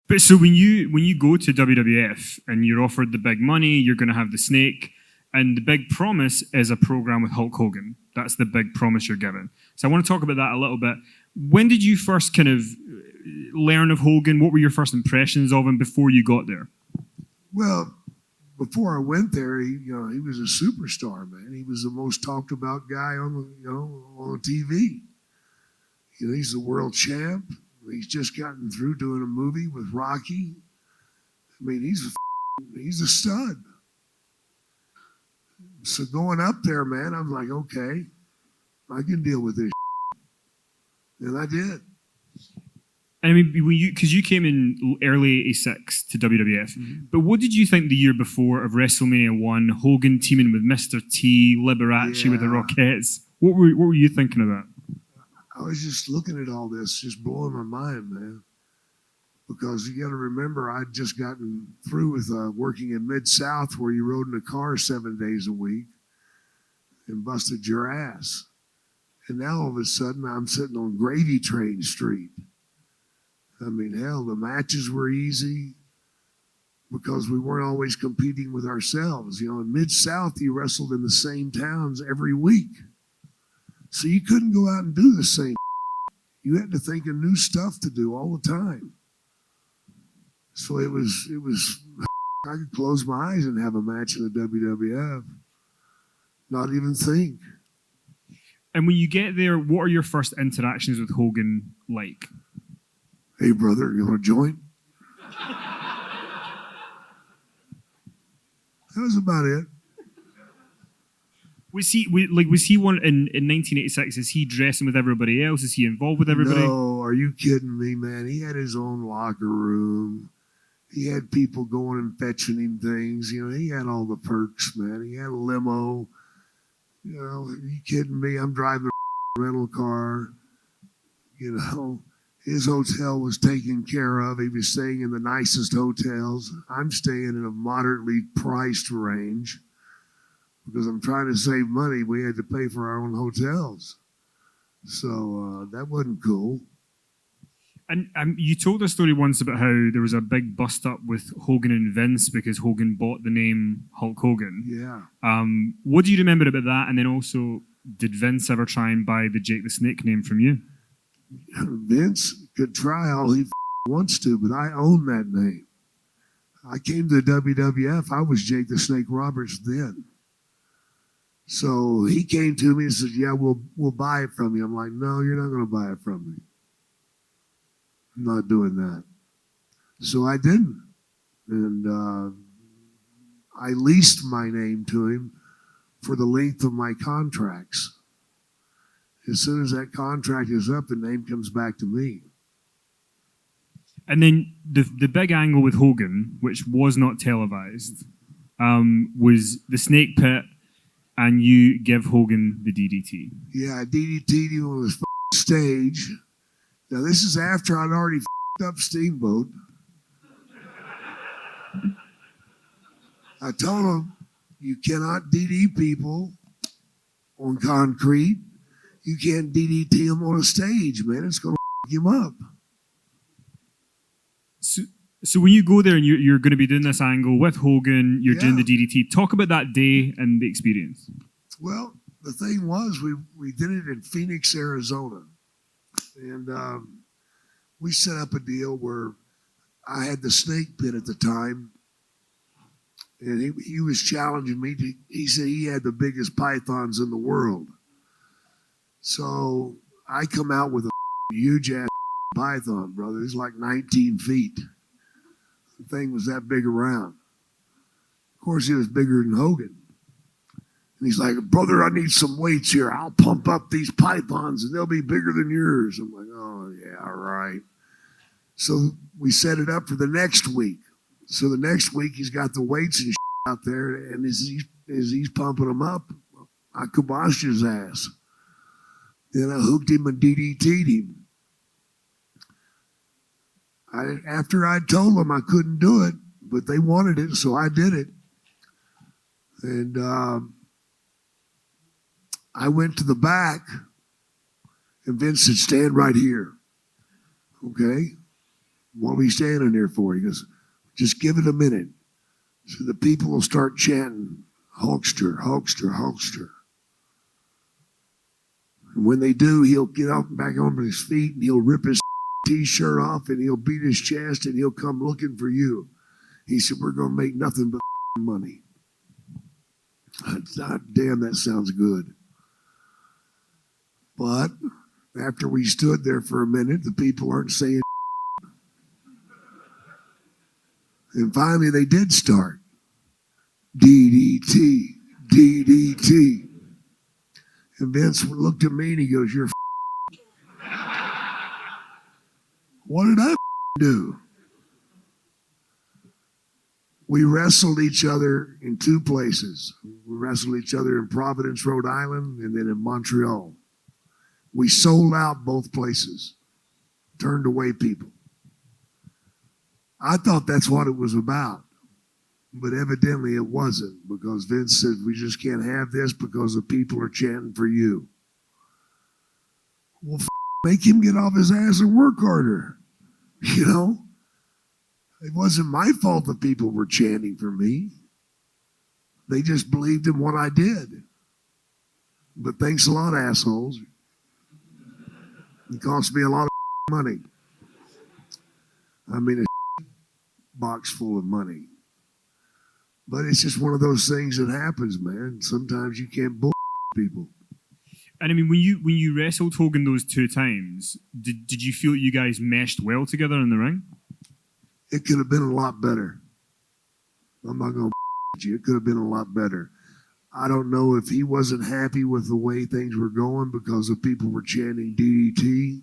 But so when you go to WWF and you're offered the big money, you're going to have the snake, and the big promise is a program with Hulk Hogan. That's the big promise you're given. So I want to talk about that a little bit. When did you first kind of learn of Hogan? What were your first impressions of him before you got there? Well, before I went there, he was a superstar, man. He was the most talked about guy on the TV. He's the world champ. He's just gotten through doing a movie with Rocky. I mean, he's a stud. So going up there, man, I'm like, okay, I can deal with this. And I did. And I mean, because you came in early '86 to WWF, but what did you think the year before of WrestleMania 1, Hogan teaming with Mr. T, Liberace with the Rockettes? What were you thinking of that? I was just looking at all this, just blowing my mind, man. Because you got to remember, I'd just gotten through with working in Mid-South, where you rode in a car 7 days a week and busted your ass. And now all of a sudden, I'm sitting on Gravy Train Street. I mean, hell, the matches were easy because we weren't always competing with ourselves. In Mid-South, you wrestled in the same towns every week. So you couldn't go out and do the same. You had to think of new stuff to do all the time. So it was. I could close my eyes and have a match in the WWF. Not even think. And when you get there, what are your first interactions with Hogan like? Hey, brother, you want a joint? That was about it. Was he one in 1986? Is he dressing with everybody else? Is he involved with everybody? No, are you kidding me, man? He had his own locker room. He had people going and fetching him things. He had all the perks, man. He had a limo. Are you kidding me? I'm driving a rental car. His hotel was taken care of. He was staying in the nicest hotels. I'm staying in a moderately priced range. Because I'm trying to save money, we had to pay for our own hotels. So that wasn't cool. And you told a story once about how there was a big bust-up with Hogan and Vince because Hogan bought the name Hulk Hogan. Yeah. What do you remember about that? And then also, did Vince ever try and buy the Jake the Snake name from you? Vince could try all he wants to, but I own that name. I came to the WWF, I was Jake the Snake Roberts then. So he came to me and said, yeah, we'll buy it from you. I'm like, no, you're not going to buy it from me. I'm not doing that. So I didn't. And I leased my name to him for the length of my contracts. As soon as that contract is up, the name comes back to me. And then the big angle with Hogan, which was not televised, was the snake pit, and you give Hogan the DDT. Yeah, I DDT'd him on his stage. Now, this is after I'd already up Steamboat. I told him, you cannot DD people on concrete. You can't DDT them on a stage, man. It's going to him up. So when you go there and you're going to be doing this angle with Hogan, you're doing the DDT. Talk about that day and the experience. Well, the thing was, we did it in Phoenix, Arizona. And we set up a deal where I had the snake pit at the time. And he was challenging me. He said he had the biggest pythons in the world. So I come out with a huge ass python, brother. It's like 19 feet. The thing was that big around. Of course, he was bigger than Hogan. And he's like, brother, I need some weights here. I'll pump up these pythons and they'll be bigger than yours. I'm like, oh, yeah, all right. So we set it up for the next week. So the next week, he's got the weights and out there. And as he's pumping them up, I kiboshed his ass. Then I hooked him and DDT'd him. After I told them I couldn't do it, but they wanted it, so I did it. And I went to the back, and Vince said, stand right here. Okay? What are we standing there for? He goes, just give it a minute. So the people will start chanting, Hulkster, Hulkster, Hulkster. And when they do, he'll get up back on his feet and he'll rip his t-shirt off and he'll beat his chest and he'll come looking for you. He said, we're going to make nothing but money. Damn, that sounds good. But after we stood there for a minute, the people aren't saying. And finally they did start. DDT, DDT. And Vince looked at me and he goes, you're what did I do? We wrestled each other in two places. We wrestled each other in Providence, Rhode Island, and then in Montreal. We sold out both places, turned away people. I thought that's what it was about, but evidently it wasn't, because Vince said, we just can't have this because the people are chanting for you. Well, make him get off his ass and work harder. You know, it wasn't my fault that people were chanting for me. They just believed in what I did. But thanks a lot, assholes. It cost me a lot of money. I mean, a box full of money. But it's just one of those things that happens, man. Sometimes you can't bull people. And I mean, when you wrestled Hogan those two times, did you feel you guys meshed well together in the ring? It could have been a lot better. I'm not going to you. It could have been a lot better. I don't know if he wasn't happy with the way things were going because the people were chanting DDT.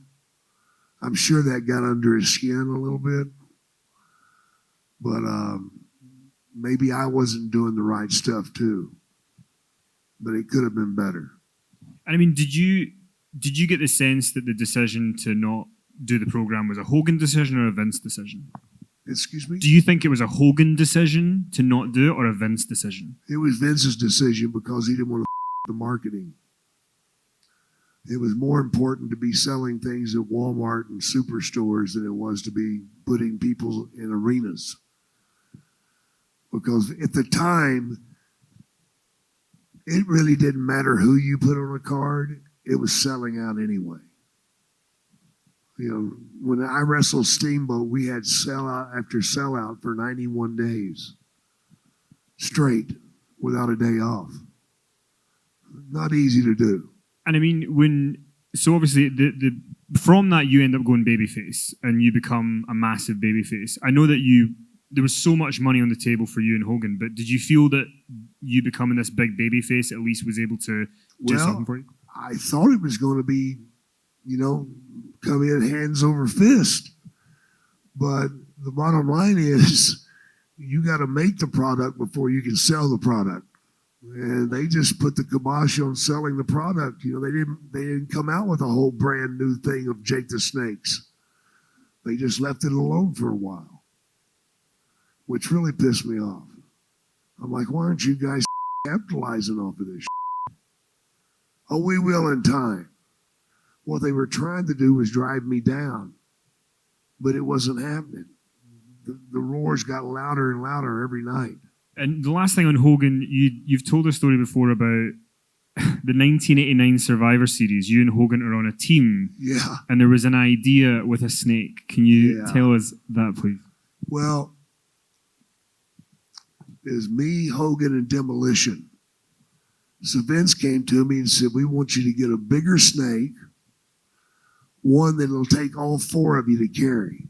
I'm sure that got under his skin a little bit. But maybe I wasn't doing the right stuff too. But it could have been better. And I mean, did you get the sense that the decision to not do the program was a Hogan decision or a Vince decision? Excuse me? Do you think it was a Hogan decision to not do it or a Vince decision? It was Vince's decision because he didn't want to the marketing. It was more important to be selling things at Walmart and superstores than it was to be putting people in arenas. Because at the time, it really didn't matter who you put on a card. It was selling out anyway. You know, when I wrestled Steamboat, we had sellout after sellout for 91 days straight without a day off. Not easy to do. And I mean, so obviously from that you end up going babyface and you become a massive babyface. I know that there was so much money on the table for you and Hogan, but did you feel that you becoming this big babyface at least was able to do something for you? I thought it was going to be, you know, come in hands over fist. But the bottom line is you got to make the product before you can sell the product. And they just put the kibosh on selling the product. You know, they didn't come out with a whole brand new thing of Jake the Snakes. They just left it alone for a while, which really pissed me off. I'm like, why aren't you guys capitalizing off of this shit? Oh, we will in time. What they were trying to do was drive me down, but it wasn't happening. The roars got louder and louder every night. And the last thing on Hogan, you've told a story before about the 1989 Survivor Series. You and Hogan are on a team. Yeah. And there was an idea with a snake. Can you tell us that, please? Well, it was me, Hogan, and Demolition. So Vince came to me and said, we want you to get a bigger snake, one that will take all four of you to carry.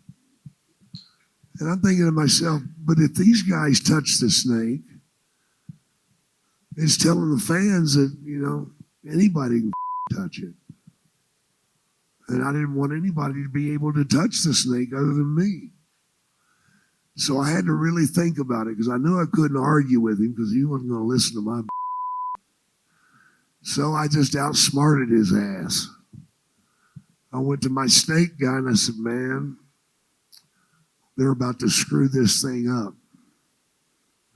And I'm thinking to myself, but if these guys touch the snake, it's telling the fans that, you know, anybody can touch it. And I didn't want anybody to be able to touch the snake other than me. So I had to really think about it because I knew I couldn't argue with him because he wasn't going to listen to my. So I just outsmarted his ass. I went to my snake guy and I said, man, they're about to screw this thing up.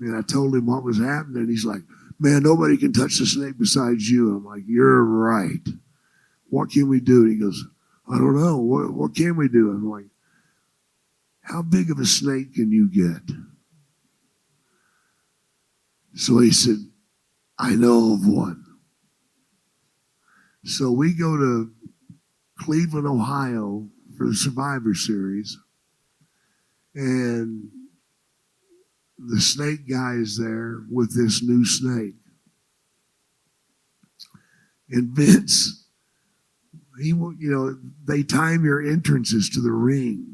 And I told him what was happening. He's like, man, nobody can touch the snake besides you. I'm like, you're right. What can we do? And he goes, I don't know. What can we do? I'm like, how big of a snake can you get? So he said, I know of one. So we go to Cleveland, Ohio for the Survivor Series. And the snake guy is there with this new snake. And Vince, they time your entrances to the ring,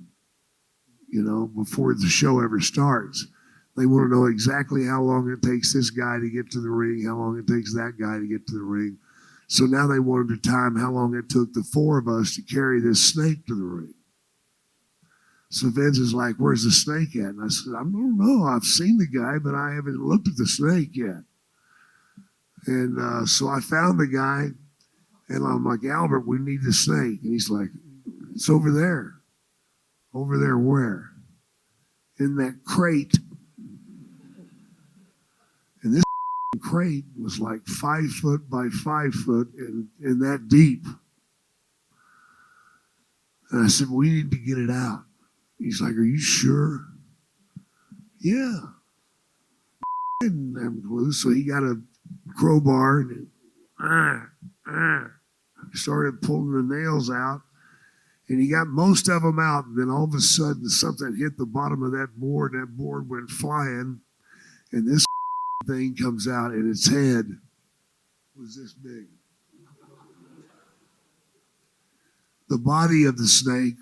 before the show ever starts. They want to know exactly how long it takes this guy to get to the ring, how long it takes that guy to get to the ring. So now they wanted to time how long it took the four of us to carry this snake to the ring. So Vince is like, where's the snake at? And I said, I don't know. I've seen the guy, but I haven't looked at the snake yet. And so I found the guy, and I'm like, Albert, we need the snake. And he's like, it's over there. Over there where? In that crate. And this crate was like 5 foot by 5 foot and that deep. And I said, we need to get it out. He's like, are you sure? Yeah. Didn't have a clue. So he got a crowbar and started pulling the nails out. And he got most of them out. And then all of a sudden, something hit the bottom of that board. That board went flying. And this thing comes out, and its head was this big. The body of the snake,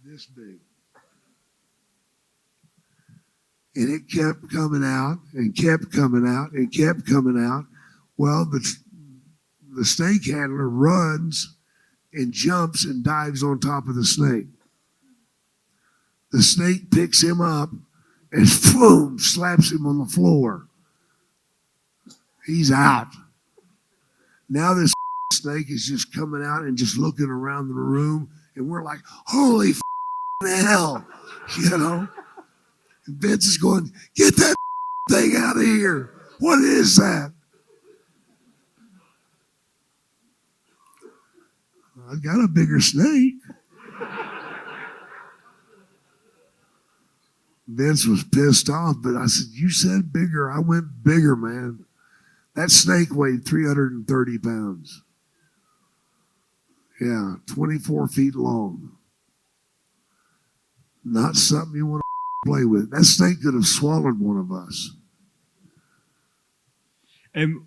this big. And it kept coming out and kept coming out and kept coming out. Well, the snake handler runs and jumps and dives on top of the snake. The snake picks him up and boom, slaps him on the floor. He's out. Now this snake is just coming out and just looking around the room, and we're like, holy hell, And Vince is going, get that thing out of here. What is that? I got a bigger snake. Vince was pissed off, but I said, you said bigger. I went bigger, man. That snake weighed 330 pounds. Yeah, 24 feet long. Not something you want to play with. That snake could have swallowed one of us.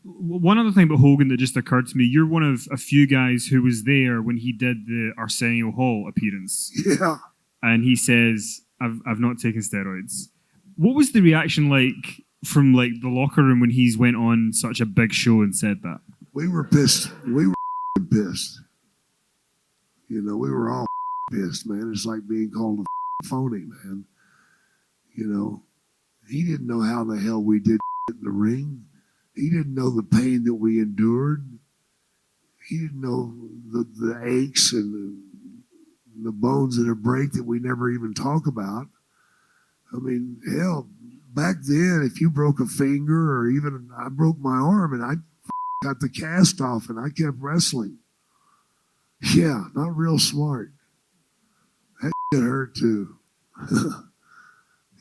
One other thing about Hogan that just occurred to me, you're one of a few guys who was there when he did the Arsenio Hall appearance. Yeah. And he says, I've not taken steroids. What was the reaction like from like the locker room when he's went on such a big show and said that? We were pissed. We were pissed. We were all pissed, man. It's like being called a phony, man. He didn't know how the hell we did in the ring. He didn't know the pain that we endured. He didn't know the aches and the bones that are break that we never even talk about. I mean, hell, back then, if you broke a finger or even I broke my arm and I got the cast off and I kept wrestling. Yeah, not real smart. That shit hurt too.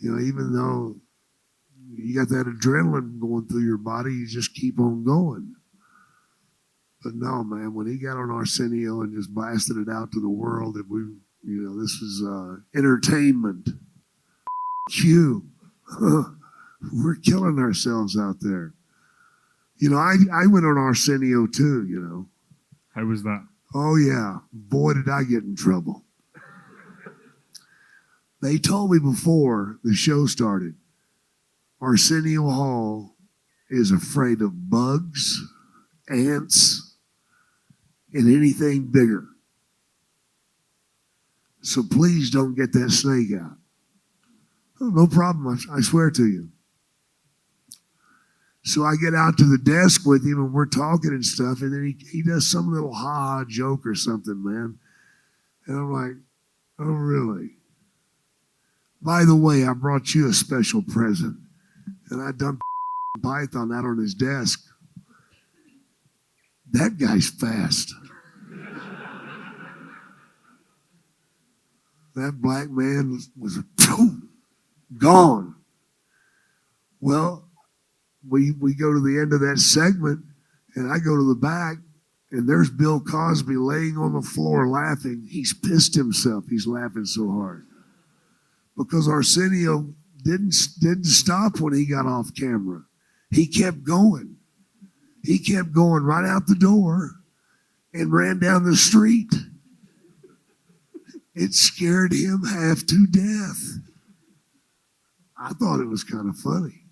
Even though you got that adrenaline going through your body, you just keep on going. But no, man, when he got on Arsenio and just blasted it out to the world that this was entertainment. Q. We're killing ourselves out there. I went on Arsenio too, How was that? Oh, yeah. Boy, did I get in trouble. They told me before the show started, Arsenio Hall is afraid of bugs, ants, and anything bigger. So please don't get that snake out. Oh, no problem, I swear to you. So I get out to the desk with him and we're talking and stuff, and then he does some little ha-ha joke or something, man. And I'm like, oh, really? By the way, I brought you a special present. And I dumped python out on his desk. That guy's fast. That black man was gone. Well, we go to the end of that segment, and I go to the back, and there's Bill Cosby laying on the floor laughing. He's pissed himself. He's laughing so hard because Arsenio didn't stop when he got off camera. He kept going. He kept going right out the door and ran down the street. It scared him half to death. I thought it was kind of funny.